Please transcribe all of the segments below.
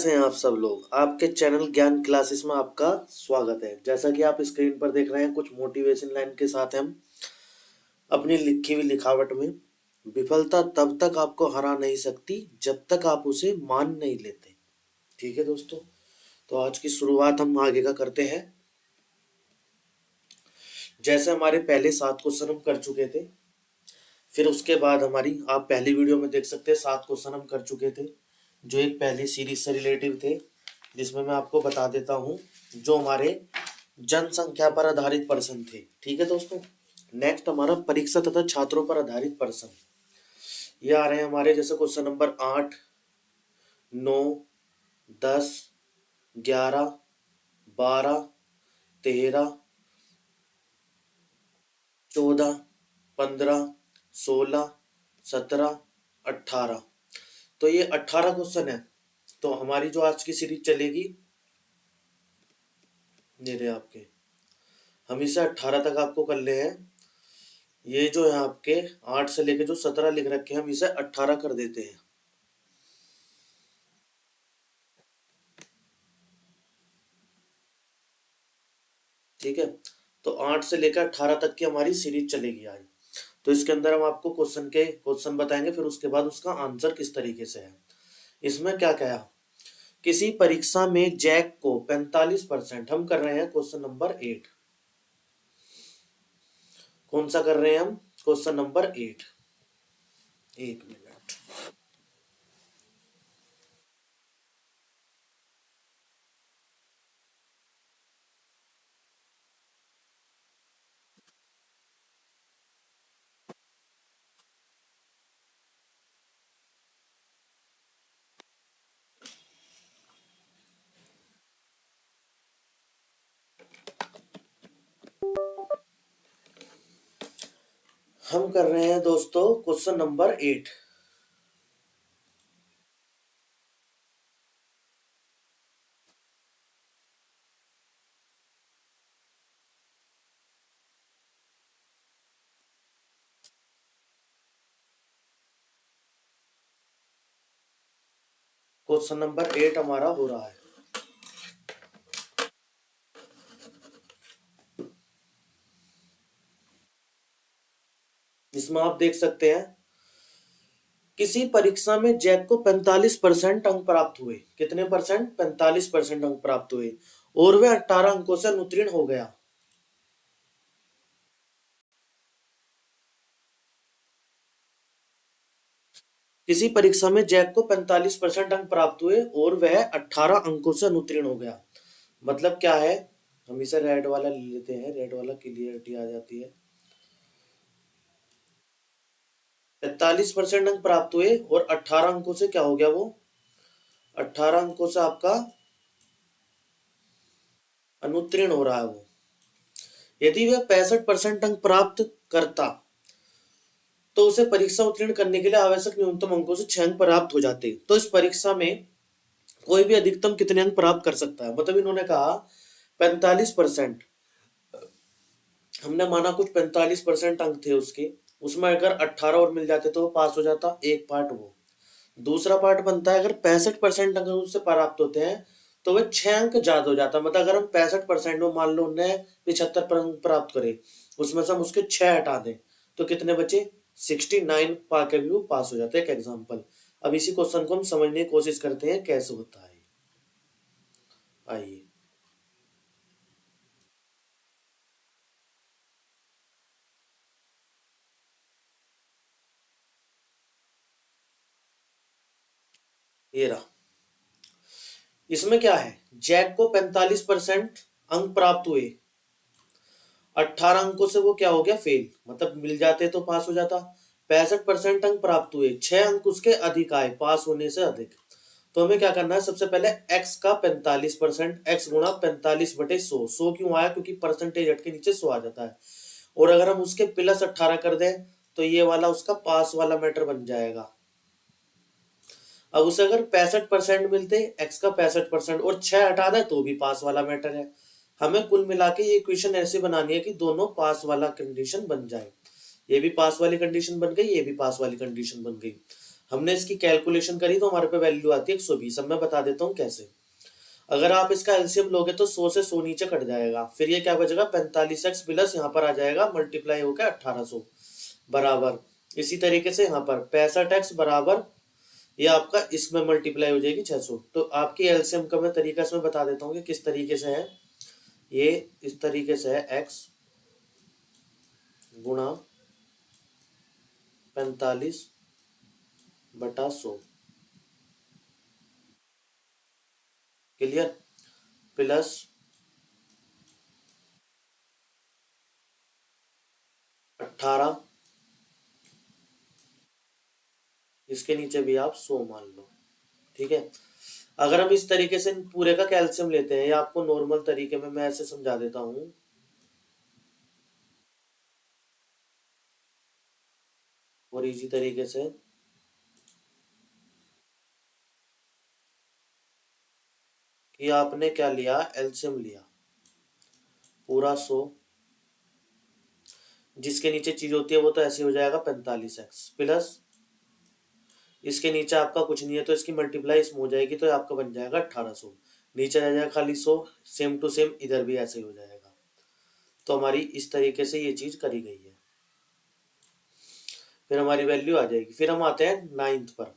कैसे हैं आप सब लोग। आपके चैनल ज्ञान क्लासेस में आपका स्वागत है। जैसा कि आप स्क्रीन पर देख रहे हैं, कुछ मोटिवेशन लाइन के साथ हम अपनी लिखी हुई लिखावट में विफलता तब तक आपको हरा नहीं सकती जब तक आप उसे मान नहीं लेते। ठीक है दोस्तों, तो आज की शुरुआत हम आगे का करते हैं। जैसे हमारे पहले 7 क्वेश्चन हम कर चुके थे, फिर उसके बाद हमारी आप पहली वीडियो में देख सकते हैं 7 क्वेश्चन हम कर चुके थे जो एक पहली सीरीज से रिलेटिव थे, जिसमें मैं आपको बता देता हूं जो हमारे जनसंख्या पर आधारित प्रश्न थे। ठीक है दोस्तों, नेक्स्ट हमारा परीक्षा तथा छात्रों पर आधारित प्रश्न ये आ रहे हैं हमारे। जैसे क्वेश्चन नंबर 8, 9, 10, 11, 12, 13, 14, 15, 16, 17, 18। तो ये 18 क्वेश्चन है। तो हमारी जो आज की सीरीज चलेगी मेरे आपके, हम इसे 18 तक आपको कर ले हैं। ये जो है आपके 8 से लेके जो 17 लिख रखे हैं, हम इसे 18 कर देते हैं। ठीक है, तो 8 से लेकर 18 तक की हमारी सीरीज चलेगी आज। तो इसके अंदर हम आपको क्वेश्चन बताएंगे, फिर उसके बाद उसका आंसर किस तरीके से है। इसमें क्या कहा, किसी परीक्षा में जैक को 45%, हम कर रहे हैं क्वेश्चन नंबर 8। कौन सा कर रहे हैं हम, क्वेश्चन नंबर 8। एक मिनट, हम कर रहे हैं दोस्तों क्वेश्चन नंबर 8। क्वेश्चन नंबर 8 हमारा हो रहा है। जिसमें आप देख सकते हैं, किसी परीक्षा में जैक को 45% अंक प्राप्त हुए। कितने परसेंट, 45% अंक प्राप्त हुए और वह 18 अंकों से अनुत्तीर्ण हो गया। किसी परीक्षा में जैक को 45% अंक प्राप्त हुए और वह 18 अंकों से अनुत्तीर्ण हो गया। मतलब क्या है, हम इसे रेड वाला ले लेते हैं, रेड वाला क्लियरिटी आ जाती है। 45% अंक प्राप्त हुए और 18 अंकों से क्या हो गया, वो 18 अंकों से आपका अनुत्तीर्ण हो रहा है वो। यदि वह 65% अंक प्राप्त करता तो उसे परीक्षा उत्तीर्ण करने के लिए आवश्यक न्यूनतम अंकों से 6 अंक प्राप्त हो जाते। तो इस परीक्षा में कोई भी अधिकतम कितने अंक प्राप्त कर सकता है। मतलब इन्होंने कहा 45%, हमने माना कुछ 45% अंक थे उसके, उसमें अगर 18 और मिल जाते तो वो पास हो जाता, एक पार्ट वो। दूसरा पार्ट बनता है, अगर 65% अंक उससे प्राप्त होते हैं तो वह 6 अंक ज्यादा हो जाता है। मतलब अगर हम 65% में मान लो उन्हें 75 अंक प्राप्त करे, उसमें से हम उसके 6 हटा दें तो कितने बचे, 69 पाके भी वो पास हो जाते हैं। एक एग्जाम्पल, अब इसी क्वेश्चन को हम समझने की कोशिश करते हैं कैसे होता है। आइए, ये रहा। इसमें क्या है, जैक को 45% अंक प्राप्त हुए, 18 अंकों से वो क्या हो गया, फेल। मतलब मिल जाते तो पास हो जाता। 65% अंक प्राप्त हुए, 6 अंक उसके अधिक आए, पास होने से अधिक। तो हमें क्या करना है, सबसे पहले x का 45%, x गुणा 45/100। 100 क्यों आया, क्योंकि परसेंटेज हट के नीचे 100 आ जाता है। और अगर हम उसके प्लस 18 कर दें तो ये वाला उसका पास वाला मैटर बन जाएगा। अब उसे अगर 65% मिलते, x का 65% और 6 हटा दे तो भी पास वाला मैटर है। हमें कुल मिला के ये इक्वेशन ऐसे बनानी है कि दोनों पास वाला कंडीशन बन जाए। ये भी पास वाली कंडीशन बन गई, ये भी पास वाली कंडीशन बन गई। हमने इसकी कैलकुलेशन करी तो हमारे पे वैल्यू आती है 120। अब मैं बता देता हूँ कैसे। अगर आप इसका एलसीएम लोगे तो 100 से 100 नीचे कट जाएगा, फिर ये क्या बचेगा 45x प्लस यहाँ पर आ जाएगा मल्टीप्लाई होकर 1800 बराबर। इसी तरीके से यहाँ पर 65x बराबर ये आपका इसमें मल्टीप्लाई हो जाएगी 600। तो आपकी एलसीएम का मैं तरीका इसमें बता देता हूँ कि किस तरीके से है। ये इस तरीके से है, x गुणा 45/100 क्लियर, प्लस 18, इसके नीचे भी आप 100 मान लो। ठीक है, अगर हम इस तरीके से पूरे का कैल्शियम लेते हैं या आपको नॉर्मल तरीके में मैं ऐसे समझा देता हूं, और इजी तरीके से कि आपने क्या लिया, एल्शियम लिया पूरा 100, जिसके नीचे चीज होती है वो तो ऐसे हो जाएगा 45x प्लस इसके नीचे आपका कुछ नहीं है तो इसकी मल्टीप्लाई इसमें हो जाएगी तो आपका बन जाएगा 1800, नीचे रह जाएगा खाली 100, सेम टू सेम इधर भी ऐसे ही हो जाएगा। तो हमारी इस तरीके से ये चीज करी गई है, फिर हमारी वैल्यू आ जाएगी। फिर हम आते हैं 9th पर।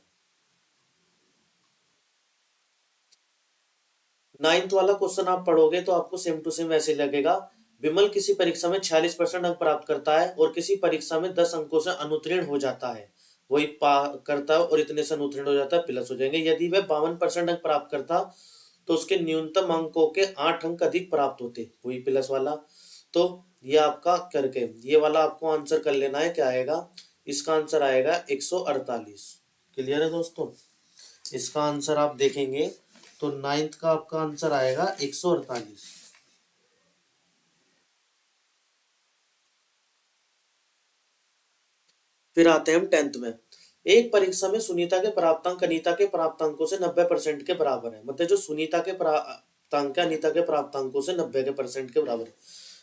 9th वाला क्वेश्चन आप पढ़ोगे तो आपको सेम टू सेम ऐसे लगेगा। विमल किसी परीक्षा में 46% अंक प्राप्त करता है और किसी परीक्षा में 10 अंकों से अनुत्तीर्ण हो जाता है। वही पा करता है और इतने से अनुत्तीर्ण हो जाता है, प्लस हो जाएंगे। यदि वह 52% अंक प्राप्त करता तो उसके न्यूनतम अंकों के 8 अंक अधिक प्राप्त होते, वही प्लस वाला। तो ये आपका करके ये वाला आपको आंसर कर लेना है, क्या आएगा, इसका आंसर आएगा 148। क्लियर है दोस्तों, इसका आंसर आप देखेंगे तो 9th का आपका आंसर आएगा 148। फिर आते हैं हम 10th में। एक परीक्षा में सुनीता के प्राप्तांक अनीता के प्राप्तांकों से 90% के बराबर है। मतलब जो सुनीता के प्राप्तांक है अनीता के प्राप्तांकों से 90% के बराबर है।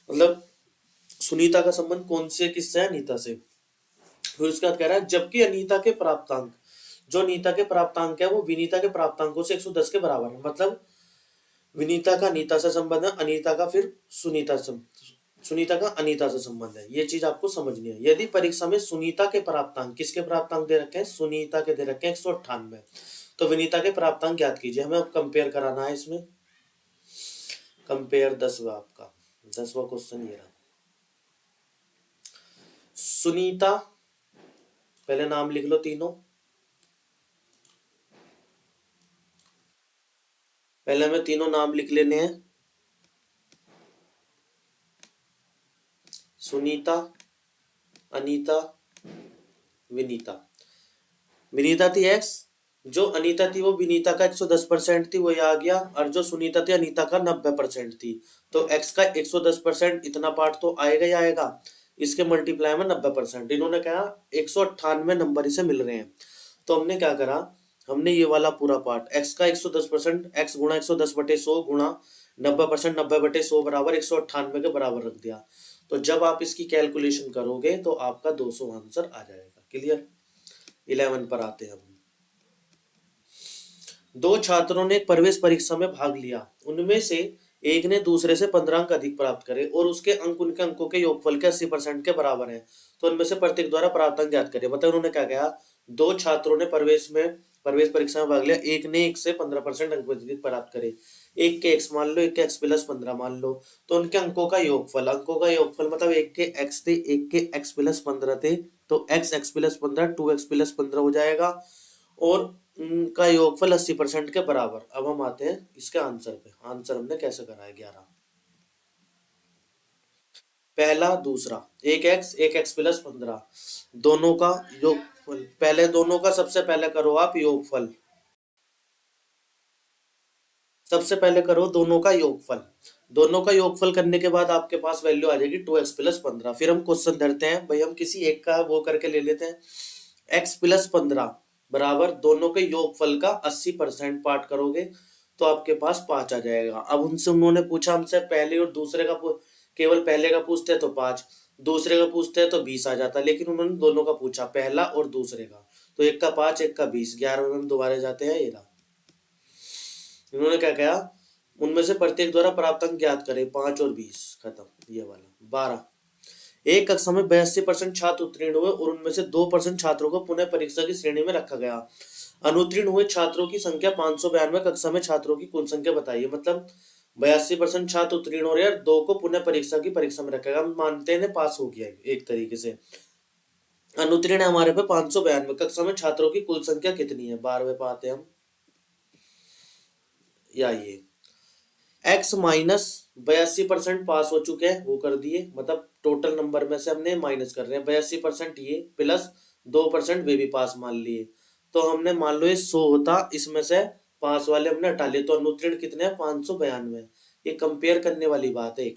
मतलब सुनीता का संबंध कौन से किससे है, अनीता से। फिर उसके बाद कह रहा है जबकि अनीता के प्राप्तांक, जो अनीता के प्राप्तांक है वो विनीता के प्राप्तांकों से 110 के बराबर है। मतलब विनीता का अनीता से संबंध है, अनीता का फिर सुनीता का अनीता से संबंध है। ये चीज आपको समझनी है। यदि परीक्षा में सुनीता के प्राप्तांक, किसके प्राप्तांक दे रखे हैं, सुनीता के दे रखे हैं 198, तो विनीता के प्राप्तांक ज्ञात कीजिए। हमें अब कंपेयर कराना है इसमें। कंपेयर 10वां, आपका 10वां क्वेश्चन ये रहा। सुनीता, पहले नाम लिख लो तीनों। पहले हमें तीनों नाम लिख लेने हैं। सुनीता, अनीता, विनीता। विनीता थी x, जो अनीता थी वो विनीता का 110% थी, वही आ गया। और जो सुनीता थी अनीता का 90% थी। तो x का 110% इतना पार्ट तो आएगा ही आएगा, इसके मल्टीप्लाई में 90%। इन्होंने कहा 198 नंबर इसे मिल रहे हैं, तो हमने क्या करा, हमने ये वाला पूरा पार्ट x का 110%, x गुणा 110/100 गुणा 90%, 90/100 बराबर 198 के बराबर रख दिया। तो जब आप इसकी कैलकुलेशन करोगे तो आपका 200 आंसर आ जाएगा। क्लियर। 11 पर आते हैं हम। दो छात्रों ने एक प्रवेश परीक्षा में भाग लिया। उनमें से एक ने दूसरे से 15 अंक अधिक प्राप्त करे और उसके अंक उनके अंकों के योगफल के 80% के बराबर है। तो उनमें से प्रत्येक द्वारा प्राप्त अंक ज्ञात करें। मतलब उन्होंने क्या कहा, दो छात्रों ने प्रवेश परीक्षा में भाग लिया। एक ने एक से 15% अंक अधिक प्राप्त करे, एक के x मान लो, एक के x प्लस 15 मान लो। तो उनके अंकों का योगफल, अंकों का योगफल मतलब एक के x थे, एक के x प्लस 15 थे, तो x प्लस 15 2x प्लस 15 हो जाएगा और उनका योगफल 80% के बराबर। अब हम आते हैं इसके आंसर पे। आंसर हमने कैसे करा है 11। पहला दूसरा, एक एक्स प्लस 15, दोनों का योगफल। पहले दोनों का सबसे पहले करो आप योगफल, सबसे पहले करो दोनों का योगफल। दोनों का योगफल करने के बाद आपके पास वैल्यू आ जाएगी 2x प्लस 15। फिर हम क्वेश्चन धरते हैं भाई, हम किसी एक का वो करके ले लेते हैं। x प्लस 15 बराबर दोनों के योगफल का 80% पार्ट करोगे तो आपके पास 5 आ जाएगा। अब उनसे उन्होंने पूछा हमसे पहले और दूसरे का, केवल पहले का पूछते हैं तो 5, दूसरे का पूछते हैं तो 20 आ जाता, लेकिन उन्होंने दोनों का पूछा, पहला और दूसरे का। तो एक का 5, एक का 20, 11 में दोबारा जाते हैं। ये रहा। इन्होंने क्या कहा, उनमें से प्रत्येक द्वारा प्राप्त अंक ज्ञात करें, 5 और 20, खत्म। ये वाला 12। एक कक्षा में 82% छात्र उत्तीर्ण हुए और उनमें से 2% छात्रों को पुनः परीक्षा की श्रेणी में रखा गया। अनुत्तीर्ण हुए छात्रों की संख्या 592। कक्षा में छात्रों की कुल संख्या बताइए। मतलब 82% छात्र उत्तीर्ण हो रहे हैं, 2 को पुनः परीक्षा की परीक्षा में रखेगा। हम मानते हैं पास हो गया एक तरीके से। अनुत्तीर्ण हमारे पे 592। कक्षा में छात्रों की कुल संख्या कितनी है, 12वें पाते हैं हम। या ये x माइनस 82% पास हो चुके हैं, वो कर दिए। मतलब टोटल नंबर में से हमने माइनस कर रहे हैं 82%, ये प्लस 2% वे भी पास मान लिए। तो हमने मान लो ये 100 होता, इसमें से पास वाले हमने हटा लिए, तो अनुत्तीर्ण कितने हैं, 592। ये कंपेयर करने वाली बात है।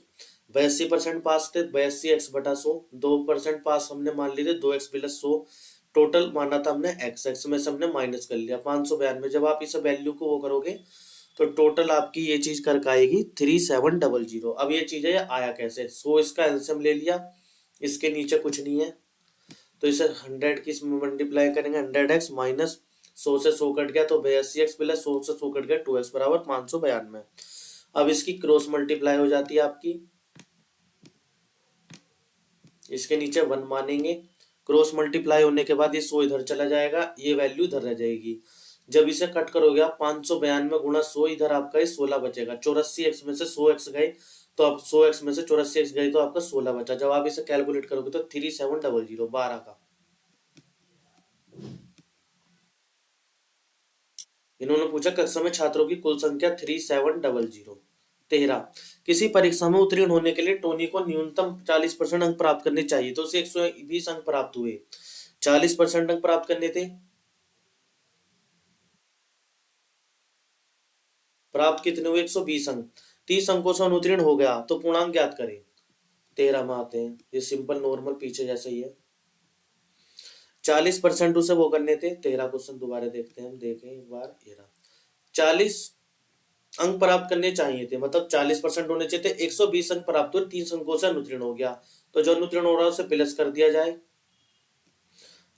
82% पास थे, 82x/100। 2% पास हमने मान लिए थे, 2x प्लस 100। टोटल माना था हमने x में से हमने माइनस कर लिया 592। जब आप इस वैल्यू को वो करोगे तो टोटल आपकी ये चीज करके आएगी 3700। अब ये चीज है, आया कैसे, 100 इसका एलसीएम ले लिया, इसके नीचे कुछ नहीं है, तो इसे 100 की इसमें मल्टीप्लाई करेंगे। 100x माइनस 100 से 100 कट गया, तो 82x प्लस 100 से 100 कट गया, 2x बराबर 592। अब इसकी क्रॉस मल्टीप्लाई हो जाती है आपकी, इसके नीचे 1 मानेंगे। क्रॉस मल्टीप्लाई होने के बाद ये 100 इधर चला जाएगा, ये वैल्यू इधर रह जाएगी। जब इसे कट करोगे आप 592 गुणा 100, इधर आपका ये 16 बचेगा। 84x में से 100x गए, तो अब 100x में से 84x गए, तो आपका 16 बचा। जब आप इसे कैलकुलेट करोगे तो 3700, 12 का। इन्होंने पूछा कक्षा में छात्रों की कुल संख्या 3700। 13, किसी परीक्षा में उत्तीर्ण होने के लिए टोनी को न्यूनतम 40% अंक प्राप्त करने चाहिए, तो उसे 120 अंक प्राप्त हुए। 40% अंक प्राप्त करने थे, प्राप्त कितने हुए, 120 अंक। 30 अंकों से अनुत्तीर्ण हो गया तो पूर्णांक ज्ञात करें। 13 में आते हैं, ये सिंपल नॉर्मल पीछे जैसा ही है। 40% उसे वो करने थे। 13 क्वेश्चन दोबारा देखते हैं, हम देखें एक बार। 40 अंक प्राप्त करने चाहिए थे, मतलब 40% होने चाहिए थे। 120 अंक प्राप्त हुए, 30 अंकों से अनुत्तीर्ण हो गया, तो जो अनुत्तीर्ण हो रहा है उसे प्लस कर दिया जाए।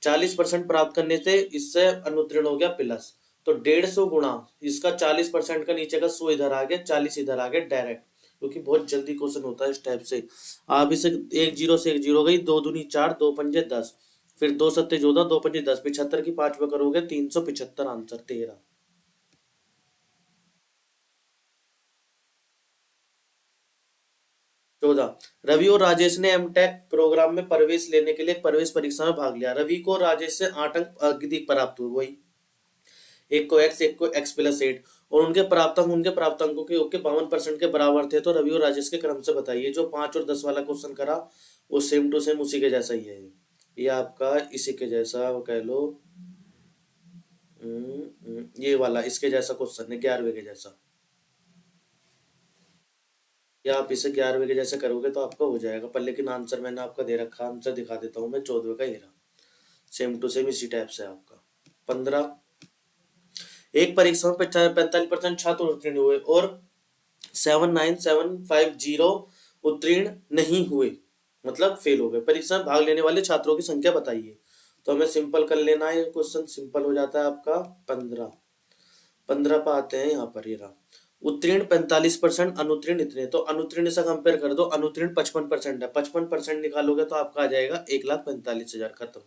40% प्राप्त करने थे, इससे अनुत्तीर्ण हो गया प्लस, तो 150 गुणा इसका 40% का नीचे का 100 इधर आ गया, 40 इधर आ गया डायरेक्ट, क्योंकि बहुत जल्दी क्वेश्चन होता है इस टाइप से। आप इसे 1 0 से 1 0 गई, 2 दूनी 4, 2 पंजे 10, फिर 2 सत्ते 14, 2 पंजे 10, 75 की 5 में करोगे 375, आंसर 13। 14, रवि और राजेश ने एमटेक प्रोग्राम में प्रवेश लेने के लिए एक प्रवेश परीक्षा में भाग लिया। रवि को राजेश से 8 अंक अधिक प्राप्त हुए, वही एक को x, एक को x प्लस 8, और उनके प्राप्त अंक उनके प्राप्त अंकों के योग के 52% के बराबर थे। तो रवि और राजेश के क्रम से बताइए। जो 5 और 10 वाला क्वेश्चन करा वो सेम टू सेम उसी के जैसा ही है। ये आपका इसी के जैसा कह लो, ये वाला इसके जैसा क्वेश्चन है, 11वें के जैसा। या आप इसे 11वें के जैसे करोगे तो आपका हो जाएगा, पर लेकिन आंसर मैंने आपका दे रखा, आंसर दिखा देता हूँ मैं। 14वें का ये रहा, सेम टू सेम इसी टाइप से आपका। 15, एक परीक्षा में 45% छात्र उत्तीर्ण हुए और 79750 उत्तीर्ण नहीं हुए, मतलब फेल हो गए। परीक्षा में भाग लेने वाले छात्रों की संख्या बताइए। तो हमें सिंपल कर लेना है, क्वेश्चन सिंपल हो जाता है आपका। 15 15 पे आते हैं, यहाँ पर ये रहा। उत्तीर्ण 45%, अनुत्तीर्ण इतने, तो अनुत्तीर्ण से कंपेयर कर दो। अनुत्तीर्ण 55% है, 55% निकालोगे तो आपका आ जाएगा 1,45,000, खत्म।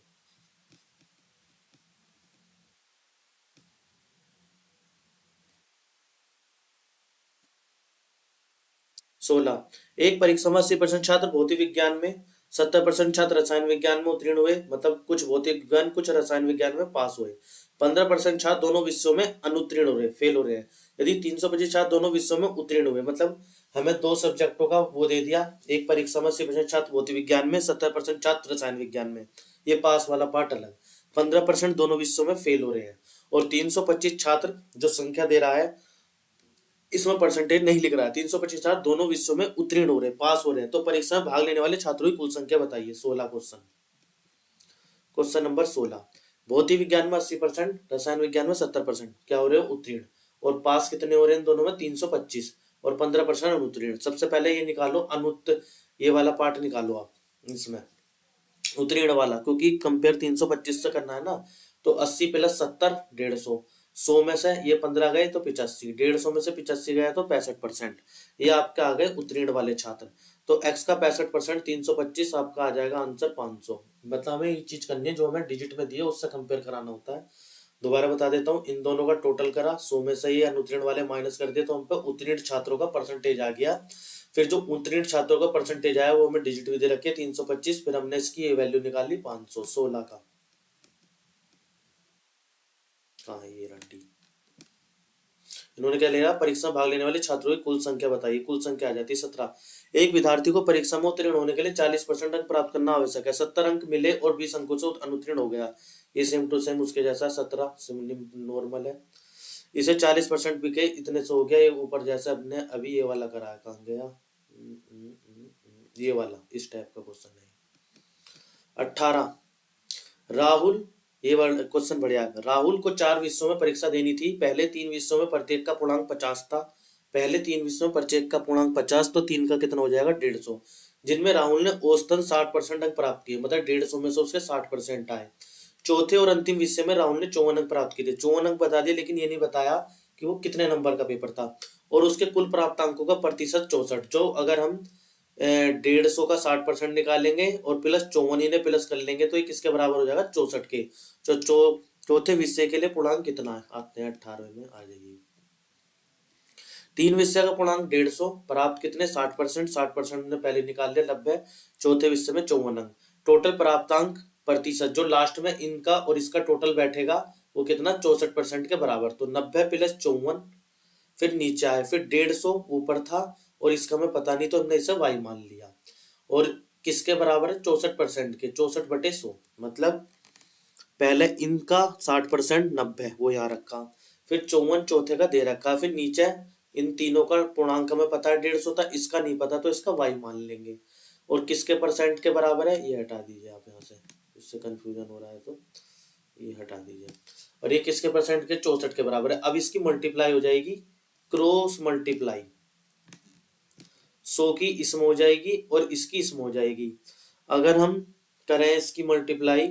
16, एक परीक्षा में 80% छात्र भौतिक विज्ञान में, 70% छात्र रसायन विज्ञान में उत्तीर्ण हुए, मतलब कुछ भौतिक विज्ञान कुछ रसायन विज्ञान में पास हुए। 15% छात्र दोनों विषयों में अनुत्तीर्ण हो रहे, फेल हो रहे हैं। यदि 325 छात्र दोनों विषयों में उत्तीर्ण हुए, मतलब हमें 2 सब्जेक्टों का वो दे दिया। एक परीक्षा में 80% छात्र भौतिक विज्ञान में, 70% छात्र रसायन विज्ञान में, ये पास वाला पार्ट अलग। 15% दोनों विषयों में फेल हो रहे हैं, और 325 छात्र जो संख्या दे रहा है इसमें परसेंटेज नहीं लिख रहा है। 325 छात्र दोनों विषयों में उत्तीर्ण हो रहे हैं, पास हो रहे हैं। तो परीक्षा में भाग लेने वाले छात्रों की कुल संख्या बताइए। 16 क्वेश्चन। क्वेश्चन नंबर 16, भौतिक विज्ञान में 80%, रसायन विज्ञान में 70% क्या हो रहे हो, उत्तीर्ण। और पास कितने हो रहे हैं दोनों में, 325, और 15% अनुत्तीर्ण। सबसे पहले ये निकालो ये वाला पार्ट निकालो आप इसमें, उत्तीर्ण वाला, क्योंकि कंपेयर 325 से करना है ना, तो 80 प्लस 70 150। 100 में से ये 15 गए तो 85, 150 में से 85 गया तो 65%। ये आपके आ गए उत्तीर्ण वाले छात्र। तो x का 65% 325, आपका आ जाएगा आंसर 500। मतलब हमें ये चीज करनी है जो हमें डिजिट में दिए उससे कंपेयर कराना होता है। दोबारा बता देता हूँ, इन दोनों का टोटल करा, 100 में से ये अनुत्तीर्ण वाले माइनस कर दिए तो हम पे उत्तीर्ण छात्रों का परसेंटेज आ गया। फिर जो उत्तीर्ण छात्रों का परसेंटेज आया वो हमें डिजिट भी दे रखे 325, फिर हमने इसकी ये वैल्यू निकाली 500, 16 का। हाँ ये रंडी। इन्होंने क्या लिया, परीक्षा में भाग लेने वाले छात्रों की कुल संख्या बताइए। कुल संख्या आ जाती है 17। एक विद्यार्थी को परीक्षा में उत्तीर्ण होने के लिए 40% अंक प्राप्त करना आवश्यक है। 70 अंक मिले और 20 अंकों से अनुत्तीर्ण हो गया। ये सेम टू सेम उसके जैसा 17 नॉर्मल है। इसे 40% भी के इतने से हो गया। ये ऊपर जैसे अपने अभी ये वाला करा है, कहाँ गया, ये वाला इस टाइप का क्वेश्चन है। 18, राहुल, ये वाला क्वेश्चन बढ़िया है। राहुल को 4 विषयों में परीक्षा देनी थी। पहले 3 विषयों में प्रत्येक का पूर्णांक 50 था। पहले 3 विषयों में प्रत्येक का पूर्णांक 50, तो 3 का कितना हो जाएगा 150, जिनमें राहुल ने औसतन 60% अंक प्राप्त किए, मतलब 150 में से उसके 60% आए। चौथे और अंतिम विषय में राहुल ने 54 अंक प्राप्त किए थे। 54 अंक बता दिए, लेकिन ये नहीं बताया कि वो कितने नंबर का पेपर था। और उसके कुल प्राप्त अंकों का प्रतिशत 64, जो अगर हम 150 का 60% निकालेंगे और प्लस 54 इन्हें प्लस कर लेंगे तो ये किसके बराबर हो जाएगा, 64 के। चौथे विषय के लिए पूर्णांक कितना है, आते हैं 18 में आ जाइए। 3 विषय का पूर्णांक 150, प्राप्त कितने 60%, 60% ने पहले निकाल लिया 90। चौथे विषय में 54 अंक। टोटल प्राप्तांक प्रतिशत जो लास्ट में इनका और इसका टोटल बैठेगा वो कितना 64% के बराबर। तो 90 प्लस 54, फिर नीचे आए, फिर 150 ऊपर था और इसका हमें पता नहीं तो हमने इसे y मान लिया। और किसके बराबर है 64% के, 64/100, मतलब पहले इनका 60% 90 वो यहाँ रखा, फिर 54 चौथे का दे रखा, फिर नीचे इन तीनों का पूर्णांक हमें पता है 150 था, इसका नहीं पता तो इसका y मान लेंगे। और किसके परसेंट के बराबर है, ये हटा दीजिए आप यहाँ से, इससे कंफ्यूजन हो रहा है तो ये हटा दीजिए। और ये किसके परसेंट के, 64 के बराबर है। अब इसकी मल्टीप्लाई हो जाएगी, क्रॉस मल्टीप्लाई, 100 की इसमें हो जाएगी और इसकी इसमें हो जाएगी। अगर हम करें इसकी मल्टीप्लाई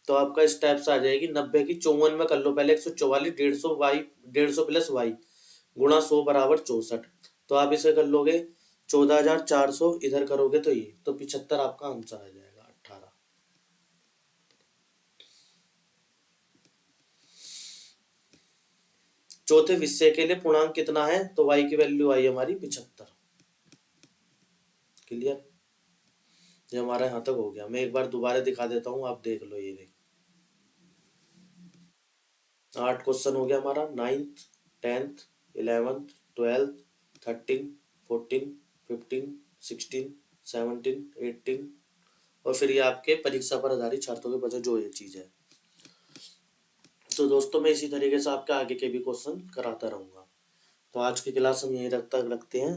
तो आपका इस टाइप से आ जाएगी, 90 की 54 में कर लो पहले 144, 150 वाई, 150 प्लस वाई गुणा 100 बराबर 64। तो आप इसे कर लोगे 14,400, इधर करोगे तो ये, तो 75 आपका आंसर आ जाएगा 18। चौथे विषय के लिए पूर्णांक कितना है, तो y की वैल्यू आई हमारी 75। क्लियर, ये हमारा यहाँ तक हो गया। मैं एक बार दोबारा दिखा देता हूँ, आप देख लो। ये देख 8 क्वेश्चन हो गया हमारा, 9th 10th 11th 12th 13 14 15 16 17 18, और फिर ये आपके परीक्षा पर आधारित छात्रों के बजट जो ये चीज है। तो दोस्तों मैं इसी तरीके से आपके आगे के भी क्वेश्चन कराता रहूंगा। तो आज की क्लास हम यहीं तक रखते हैं।